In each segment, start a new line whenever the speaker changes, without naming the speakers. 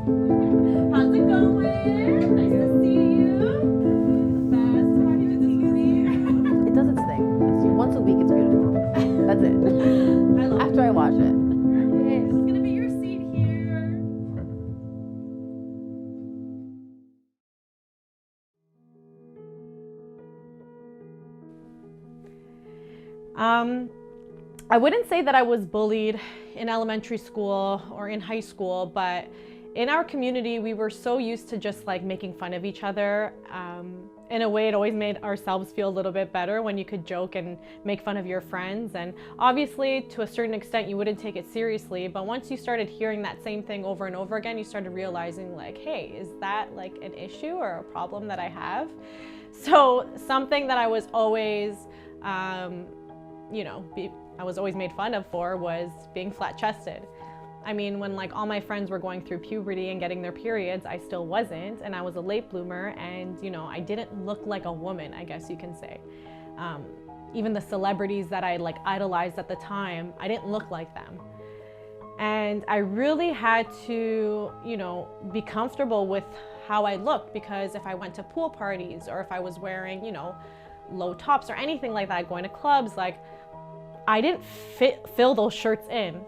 How's it going? Nice to see you. Best. How are you with this movie?
It does its thing. Once a week, it's beautiful. That's it.
I love
After I watch it.
it. This is gonna be your seat here. I wouldn't say that I was bullied in elementary school or in high school, but in our community, we were so used to just like making fun of each other. In a way, it always made ourselves feel a little bit better when you could joke and make fun of your friends. And obviously, to a certain extent, you wouldn't take it seriously. But once you started hearing that same thing over and over again, you started realizing like, hey, is that like an issue or a problem that I have? So something that I was always, I was always made fun of for was being flat-chested. I mean, when like all my friends were going through puberty and getting their periods, I still wasn't, and I was a late bloomer, and I didn't look like a woman, I guess you can say. Even the celebrities that I like idolized at the time, I didn't look like them. And I really had to, be comfortable with how I looked, because if I went to pool parties or if I was wearing, low tops or anything like that, going to clubs, like I didn't fill those shirts in.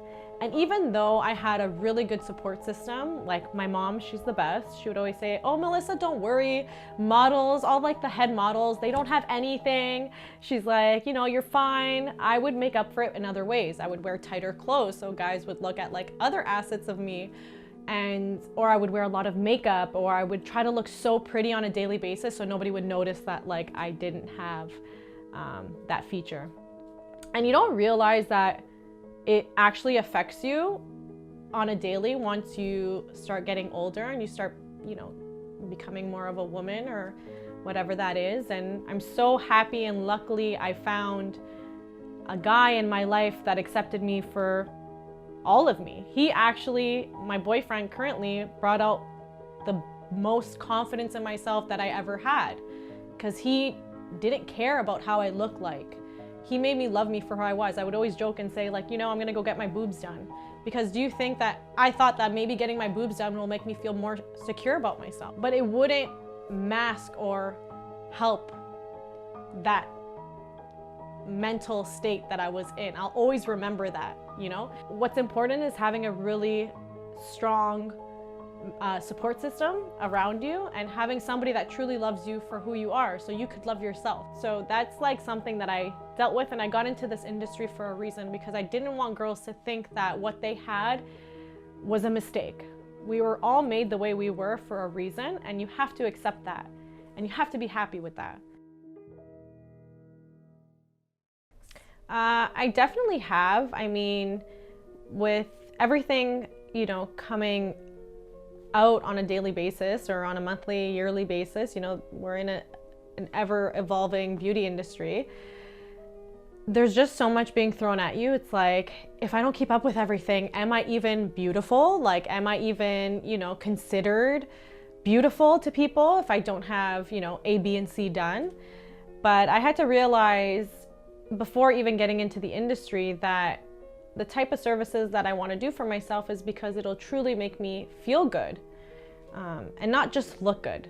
And even though I had a really good support system, like my mom, she's the best. She would always say, oh, Melissa, don't worry. Models, all like the head models, they don't have anything. She's like, you're fine. I would make up for it in other ways. I would wear tighter clothes so guys would look at like other assets of me, or I would wear a lot of makeup, or I would try to look so pretty on a daily basis so nobody would notice that like I didn't have that feature. And you don't realize that it actually affects you on a daily once you start getting older and you start, becoming more of a woman or whatever that is. And I'm so happy and luckily I found a guy in my life that accepted me for all of me. He actually, my boyfriend currently, brought out the most confidence in myself that I ever had, because he didn't care about how I looked like. He made me love me for who I was. I would always joke and say like, I'm gonna go get my boobs done. Because do you think that I thought that maybe getting my boobs done will make me feel more secure about myself? But it wouldn't mask or help that mental state that I was in. I'll always remember that, What's important is having a really strong support system around you and having somebody that truly loves you for who you are so you could love yourself. So that's like something that I dealt with, and I got into this industry for a reason, because I didn't want girls to think that what they had was a mistake. We were all made the way we were for a reason, and you have to accept that and you have to be happy with that. I definitely have. I mean, with everything, coming out on a daily basis or on a monthly, yearly basis, we're in an ever-evolving beauty industry. There's just so much being thrown at you. It's like, if I don't keep up with everything, am I even beautiful? Like, am I even, considered beautiful to people if I don't have, A, B, and C done? But I had to realize before even getting into the industry that the type of services that I want to do for myself is because it'll truly make me feel good, and not just look good.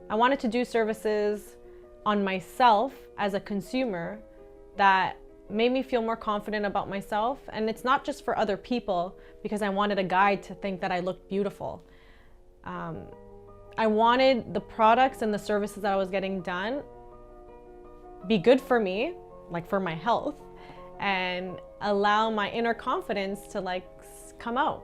I wanted to do services on myself as a consumer that made me feel more confident about myself. And it's not just for other people, because I wanted a guy to think that I looked beautiful. I wanted the products and the services that I was getting done be good for me, like for my health, and allow my inner confidence to like come out.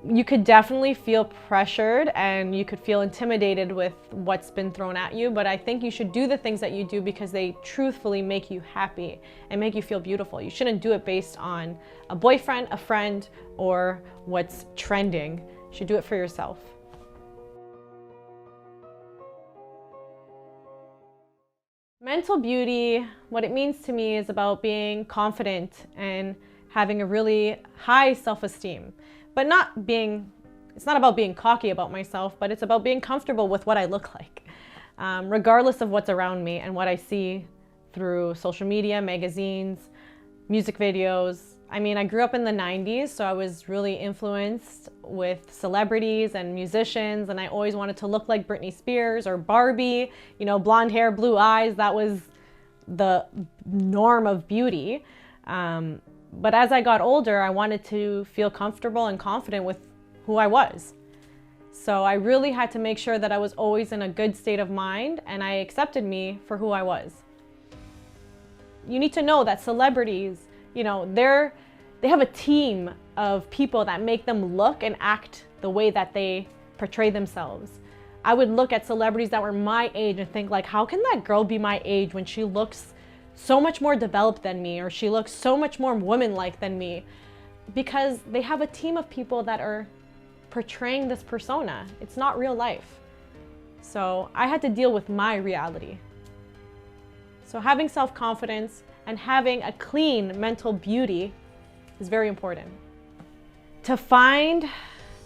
You could definitely feel pressured and you could feel intimidated with what's been thrown at you, but I think you should do the things that you do because they truthfully make you happy and make you feel beautiful. You shouldn't do it based on a boyfriend, a friend, or what's trending. You should do it for yourself. Mental beauty, what it means to me is about being confident and having a really high self-esteem, but it's not about being cocky about myself, but it's about being comfortable with what I look like, regardless of what's around me and what I see through social media, magazines, music videos. I mean, I grew up in the 90s, so I was really influenced with celebrities and musicians, and I always wanted to look like Britney Spears or Barbie, you know, blonde hair, blue eyes. That was the norm of beauty. But as I got older, I wanted to feel comfortable and confident with who I was. So I really had to make sure that I was always in a good state of mind and I accepted me for who I was. You need to know that celebrities, you know, they have a team of people that make them look and act the way that they portray themselves. I would look at celebrities that were my age and think like, how can that girl be my age when she looks so much more developed than me, or she looks so much more woman-like than me? Because they have a team of people that are portraying this persona. It's not real life. So I had to deal with my reality. So having self-confidence and having a clean mental beauty is very important. To find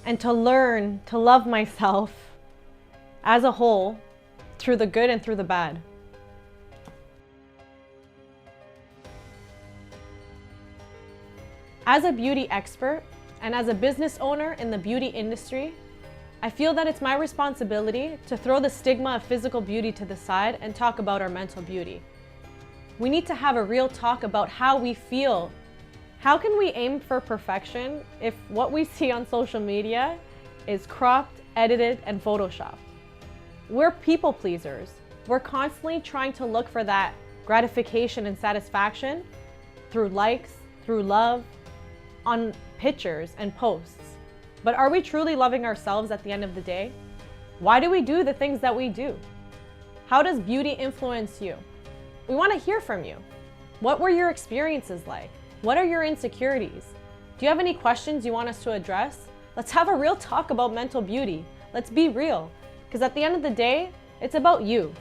and to learn to love myself as a whole through the good and through the bad. As a beauty expert and as a business owner in the beauty industry, I feel that it's my responsibility to throw the stigma of physical beauty to the side and talk about our mental beauty. We need to have a real talk about how we feel. How can we aim for perfection if what we see on social media is cropped, edited, and photoshopped? We're people pleasers. We're constantly trying to look for that gratification and satisfaction through likes, through love, on pictures and posts. But are we truly loving ourselves at the end of the day? Why do we do the things that we do? How does beauty influence you? We want to hear from you. What were your experiences like? What are your insecurities? Do you have any questions you want us to address? Let's have a real talk about mental beauty. Let's be real, because at the end of the day, it's about you.